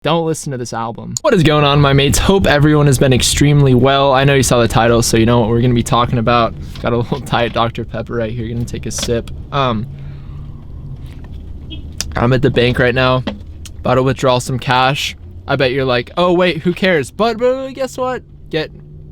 don't listen to this album. What is going on, my mates? Hope everyone has been extremely well. I know you saw the title, so you know what we're gonna be talking about. Got a little tight Dr. Pepper right here. Gonna take a sip. I'm at the bank right now, about to withdraw some cash. I bet you're like, oh wait, who cares? But guess what?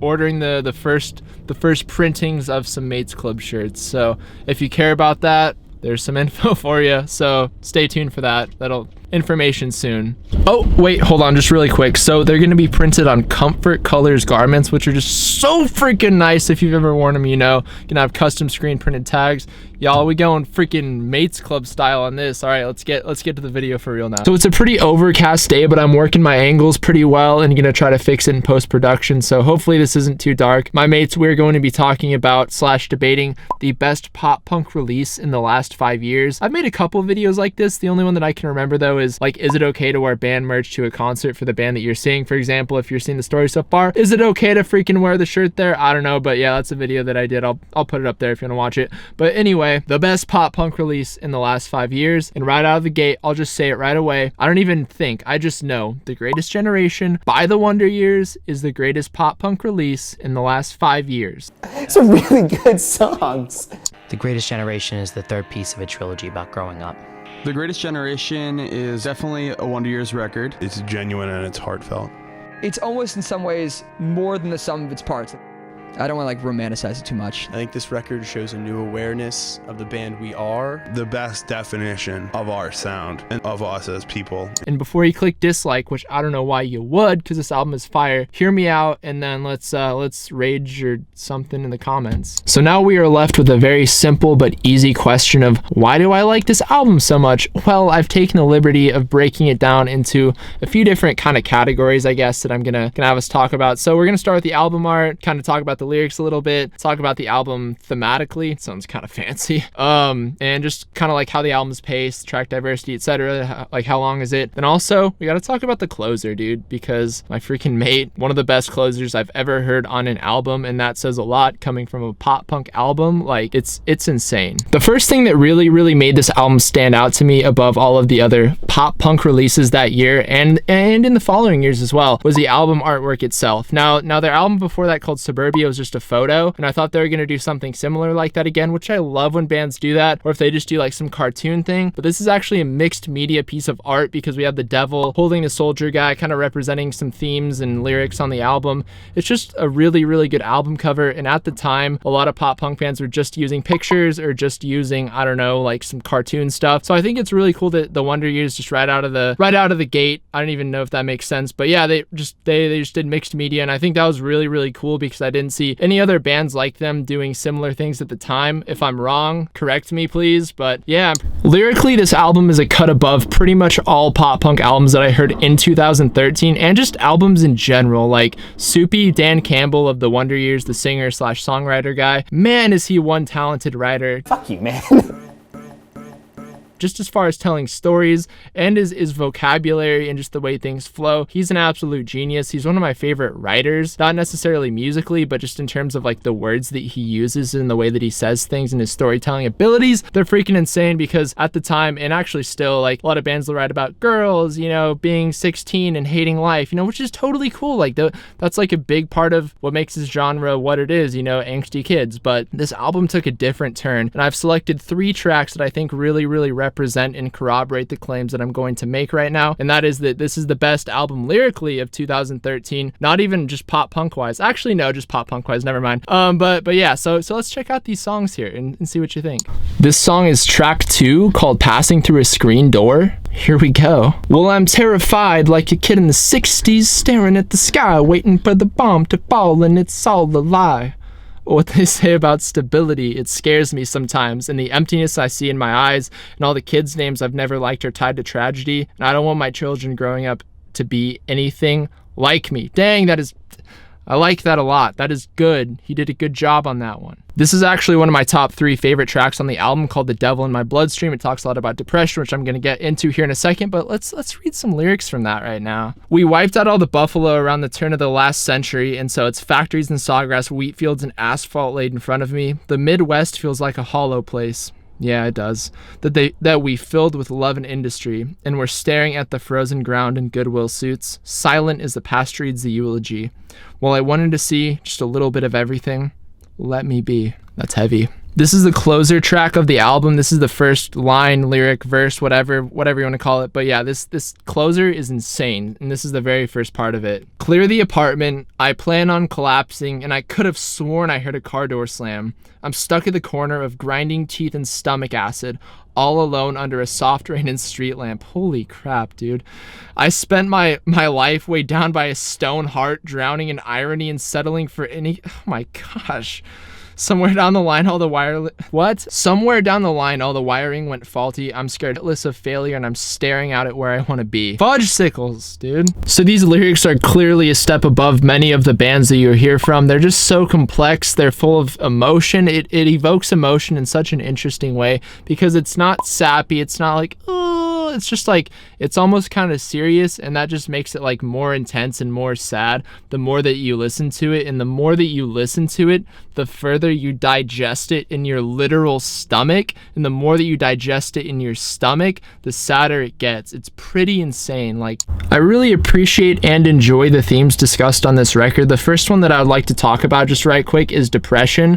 Ordering the first printings of some Mates Club shirts. So if you care about that, there's some info for you. So stay tuned for that. That'll information soon. Oh wait, hold on, just really quick. So they're gonna be printed on Comfort Colors garments, which are just so freaking nice. If you've ever worn them, you know. Gonna have custom screen printed tags. Y'all, we going freaking Mates Club style on this. All right, let's get to the video for real now. So it's a pretty overcast day, but I'm working my angles pretty well and gonna try to fix it in post-production. So hopefully this isn't too dark. My mates, we're going to be talking about / debating the best pop punk release in the last 5 years. I've made a couple videos like this. The only one that I can remember though is like, is it okay to wear band merch to a concert for the band that you're seeing? For example, if you're seeing the story so far, is it okay to freaking wear the shirt there? I don't know, but yeah, that's a video that I did. I'll put it up there if you want to watch it. But anyway, the best pop punk release in the last 5 years, and right out of the gate, I'll just say it right away. I don't even think, I just know The Greatest Generation by the Wonder Years is the greatest pop punk release in the last 5 years. Some really good songs. The Greatest Generation is the third piece of a trilogy about growing up. The Greatest Generation is definitely a Wonder Years record. It's genuine and it's heartfelt. It's almost in some ways more than the sum of its parts. I don't want to like romanticize it too much. I think this record shows a new awareness of the band we are. The best definition of our sound and of us as people. And before you click dislike, which I don't know why you would, because this album is fire, hear me out and then let's rage or something in the comments. So now we are left with a very simple but easy question of why do I like this album so much? Well, I've taken the liberty of breaking it down into a few different kind of categories, I guess, that I'm gonna have us talk about. So we're gonna start with the album art, kind of talk about the lyrics a little bit, talk about the album thematically. It sounds kind of fancy. And just kind of like how the album's paced, track diversity, etc. Like how long is it? Then also we got to talk about the closer, dude, because my freaking mate, one of the best closers I've ever heard on an album, and that says a lot coming from a pop punk album. Like it's insane. The first thing that really made this album stand out to me above all of the other pop punk releases that year and in the following years as well was the album artwork itself. Now their album before that called Suburbia was just a photo, and I thought they were going to do something similar like that again, which I love when bands do that, or if they just do like some cartoon thing. But this is actually a mixed media piece of art because we have the devil holding the soldier guy, kind of representing some themes and lyrics on the album. It's just a really good album cover, and at the time a lot of pop punk bands were just using pictures or just using, I don't know, like some cartoon stuff. So I think it's really cool that the Wonder Years just right out of the gate, I don't even know if that makes sense, but yeah, they just did mixed media, and I think that was really cool because I didn't see any other bands like them doing similar things at the time. If I'm wrong, correct me please, but yeah. Lyrically, this album is a cut above pretty much all pop punk albums that I heard in 2013, and just albums in general. Like Soupy, Dan Campbell of the Wonder Years, the singer / songwriter guy, man is he one talented writer. Fuck you, man. Just as far as telling stories and his vocabulary and just the way things flow, he's an absolute genius. He's one of my favorite writers, not necessarily musically, but just in terms of like the words that he uses and the way that he says things and his storytelling abilities. They're freaking insane because at the time, and actually still, like a lot of bands will write about girls, you know, being 16 and hating life, you know, which is totally cool. Like that's like a big part of what makes this genre what it is, you know, angsty kids. But this album took a different turn, and I've selected 3 tracks that I think really represent and corroborate the claims that I'm going to make right now, and that is that this is the best album lyrically of 2013, not even just pop punk wise. Actually no, just pop punk wise, never mind. But yeah, so let's check out these songs here and see what you think. This song is track 2 called Passing Through a Screen Door. Here we go. Well, I'm terrified like a kid in the 60s, staring at the sky, waiting for the bomb to fall, and it's all a lie. What they say about stability, it scares me sometimes, and the emptiness I see in my eyes, and all the kids' names I've never liked are tied to tragedy, and I don't want my children growing up to be anything like me. Dang, I like that a lot. That is good. He did a good job on that one. This is actually one of my top 3 favorite tracks on the album, called The Devil in My Bloodstream. It talks a lot about depression, which I'm going to get into here in a second, but let's read some lyrics from that right now. We wiped out all the buffalo around the turn of the last century, and so it's factories and sawgrass, wheat fields and asphalt laid in front of me. The Midwest feels like a hollow place. Yeah, it does. That we filled with love and industry, and we're staring at the frozen ground in goodwill suits. Silent as the past reads the eulogy. While I wanted to see just a little bit of everything, let me be. That's heavy. This is the closer track of the album. This is the first line, lyric, verse, whatever you want to call it. But yeah, this closer is insane, and this is the very first part of it. Clear the apartment. I plan on collapsing, and I could have sworn I heard a car door slam. I'm stuck at the corner of grinding teeth and stomach acid, all alone under a soft rain and street lamp. Holy crap, dude. I spent my life weighed down by a stone heart, drowning in irony and settling for any... Oh my gosh. Somewhere down the line, all the wiring went faulty. I'm scaredless of failure, and I'm staring out at where I want to be. Fudge sickles, dude. So these lyrics are clearly a step above many of the bands that you hear from. They're just so complex. They're full of emotion. It evokes emotion in such an interesting way because it's not sappy. It's not like, oh, it's just like, it's almost kind of serious, and that just makes it like more intense and more sad the more that you listen to it. And the more that you listen to it, the further you digest it in your literal stomach, and the more that you digest it in your stomach, the sadder it gets. It's pretty insane. Like, I really appreciate and enjoy the themes discussed on this record. The first one that I would like to talk about just right quick is depression.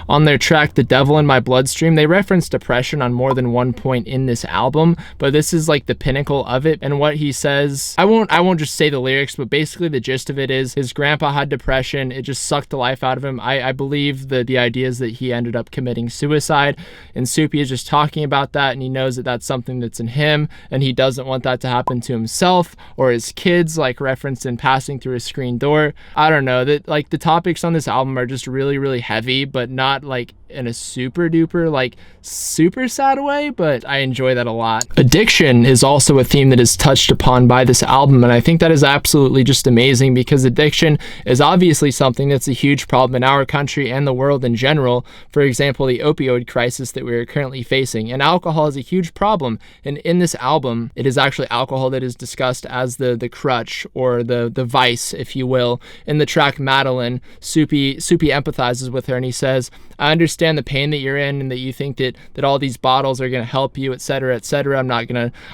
On their track, The Devil in My Bloodstream, they reference depression on more than one point in this album, but this is like the pinnacle of it. And what he says, I won't just say the lyrics, but basically the gist of it is his grandpa had depression. It just sucked the life out of him. I believe the idea is that he ended up committing suicide, and Soupy is just talking about that, and he knows that that's something that's in him, and he doesn't want that to happen to himself or his kids, like referenced in Passing Through a Screen Door. I don't know, that like the topics on this album are just really, really heavy, but not like in a super duper like super sad way, but I enjoy that a lot. Addiction is also a theme that is touched upon by this album, and I think that is absolutely just amazing because addiction is obviously something that's a huge problem in our country and the world in general. For example, the opioid crisis that we are currently facing, and alcohol is a huge problem, and in this album it is actually alcohol that is discussed as the crutch or the vice, if you will. In the track Madeline, Soupy empathizes with her, and he says, I understand the pain that you're in and that you think that all these bottles are going to help you, etc., etc.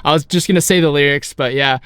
I was just going to say the lyrics, but yeah.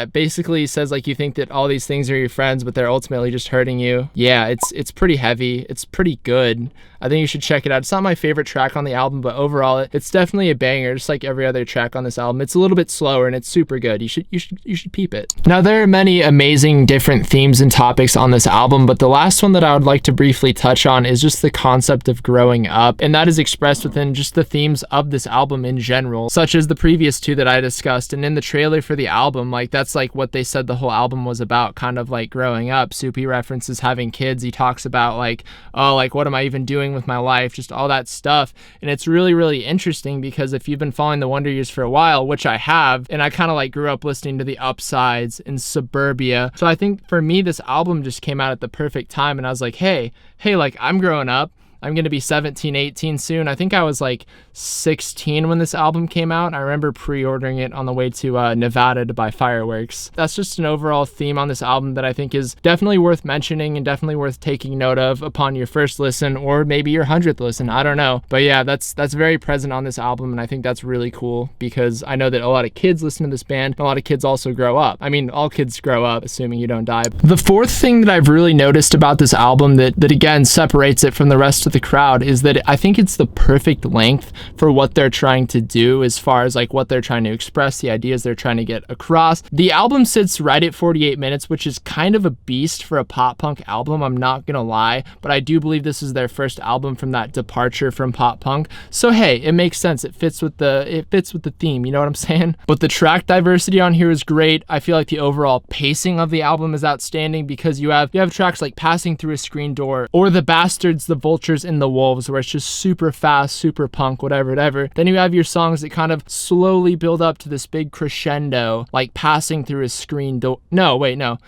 Basically he says like you think that all these things are your friends, but they're ultimately just hurting you. Yeah, it's pretty heavy. It's pretty good. I think you should check it out. It's not my favorite track on the album, but overall it's definitely a banger, just like every other track on this album. It's a little bit slower and it's super good. You should peep it. Now there are many amazing different themes and topics on this album, but the last one that I would like to briefly touch on is just the concept of growing up, and that is expressed within just the themes of this album in general, such as the previous two that I discussed. And in the trailer for the album, like that's like what they said the whole album was about, kind of like growing up. Soupy references having kids. He talks about like, oh, like what am I even doing with my life, just all that stuff. And it's really, really interesting because if you've been following the Wonder Years for a while, which I have, and I kind of like grew up listening to the Upsides in suburbia, so I think for me this album just came out at the perfect time, and I was like, hey, like I'm growing up. I'm going to be 17, 18 soon. I think I was like 16 when this album came out. I remember pre-ordering it on the way to Nevada to buy fireworks. That's just an overall theme on this album that I think is definitely worth mentioning and definitely worth taking note of upon your first listen or maybe your 100th listen. I don't know. But yeah, that's very present on this album, and I think that's really cool because I know that a lot of kids listen to this band. And a lot of kids also grow up. I mean, all kids grow up, assuming you don't die. The fourth thing that I've really noticed about this album that again separates it from the rest of the crowd is that I think it's the perfect length for what they're trying to do as far as like what they're trying to express, the ideas they're trying to get across. The album sits right at 48 minutes, which is kind of a beast for a pop punk album, I'm not gonna lie, but I do believe this is their first album from that departure from pop punk. So hey, it makes sense. It fits with the theme, you know what I'm saying? But the track diversity on here is great. I feel like the overall pacing of the album is outstanding because you have tracks like Passing Through a Screen Door or The Bastards, The Vultures, Sisters in the Wolves, where it's just super fast, super punk, whatever. Then you have your songs that kind of slowly build up to this big crescendo, like Passing Through a Screen Door. No, wait, no.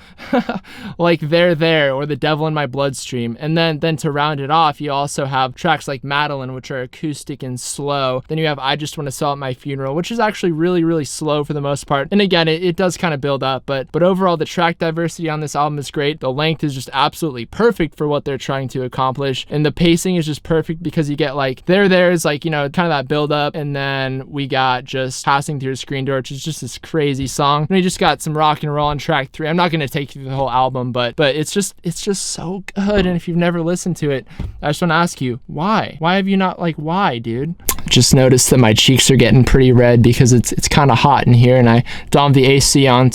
Like There, or The Devil in My Bloodstream. And then to round it off, you also have tracks like Madeline, which are acoustic and slow. Then you have I Just Want to Sell at My Funeral, which is actually really, really slow for the most part. And again, it does kind of build up, but overall, the track diversity on this album is great. The length is just absolutely perfect for what they're trying to accomplish. And the pacing is just perfect because you get like There is like, you know, kind of that build up. And then we got just Passing Through a Screen Door, which is just this crazy song. And we just got some rock and roll on track 3. I'm not going to take you through the whole album, but it's just so good. And if you've never listened to it, I just want to ask you, why? Why have you not, like, why, dude? Just noticed that my cheeks are getting pretty red because it's kind of hot in here, and I dommed the AC on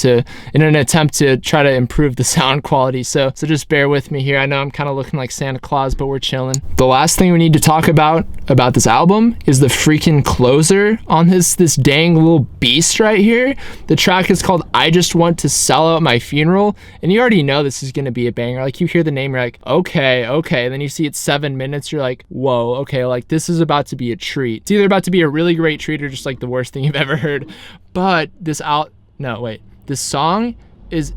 in an attempt to try to improve the sound quality. So just bear with me here. I know I'm kind of looking like Santa Claus, but we're chilling. The last thing we need to talk about this album is the freaking closer on this dang little beast right here. The track is called I Just Want to Sell Out My Funeral, and you already know this is going to be a banger. Like, you hear the name, you're like, okay. And then you see it's 7 minutes, you're like, whoa, okay, like this is about to be a treat. It's either about to be a really great treat or just like the worst thing you've ever heard. But this song is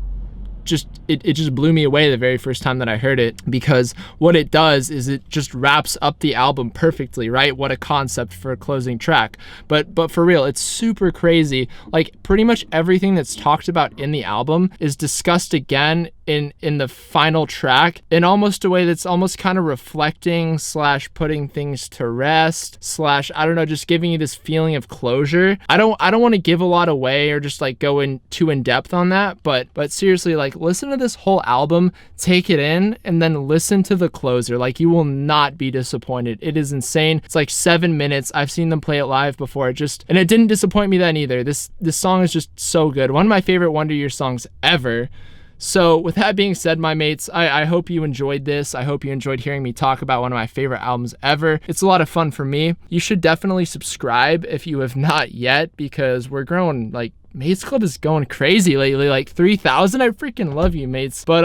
just, it just blew me away the very first time that I heard it, because what it does is it just wraps up the album perfectly, right? What a concept for a closing track. But for real, it's super crazy. Like, pretty much everything that's talked about in the album is discussed again in the final track in almost a way that's almost kind of reflecting / putting things to rest / I don't know, just giving you this feeling of closure. I don't want to give a lot away or just like go in too in depth on that, but seriously, like, listen to this whole album, take it in, and then listen to the closer. Like, you will not be disappointed. It is insane. It's like 7 minutes. I've seen them play it live before. And it didn't disappoint me then either. This song is just so good. One of my favorite Wonder Years songs ever. So with that being said, my mates, I hope you enjoyed this. I hope you enjoyed hearing me talk about one of my favorite albums ever. It's a lot of fun for me. You should definitely subscribe if you have not yet, because we're growing, like, Mates Club is going crazy lately, like 3,000. I freaking love you, mates. But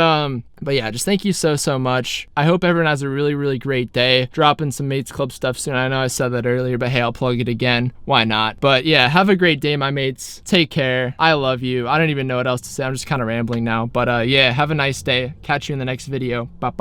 yeah, just thank you so much. I hope everyone has a really, really great day. Dropping some Mates Club stuff soon. I know I said that earlier, but hey, I'll plug it again. Why not? But yeah, have a great day, my mates. Take care. I love you. I don't even know what else to say. I'm just kind of rambling now. But yeah, have a nice day. Catch you in the next video. Ba.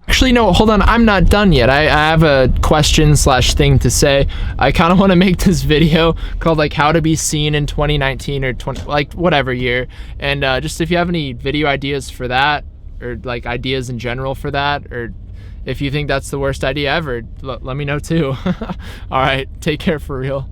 Actually, no, hold on. I'm not done yet. I have a question / thing to say. I kind of want to make this video called like how to be seen in 2019 or 20, like whatever year. And just if you have any video ideas for that, or like ideas in general for that, or if you think that's the worst idea ever, let me know too. All right, take care for real.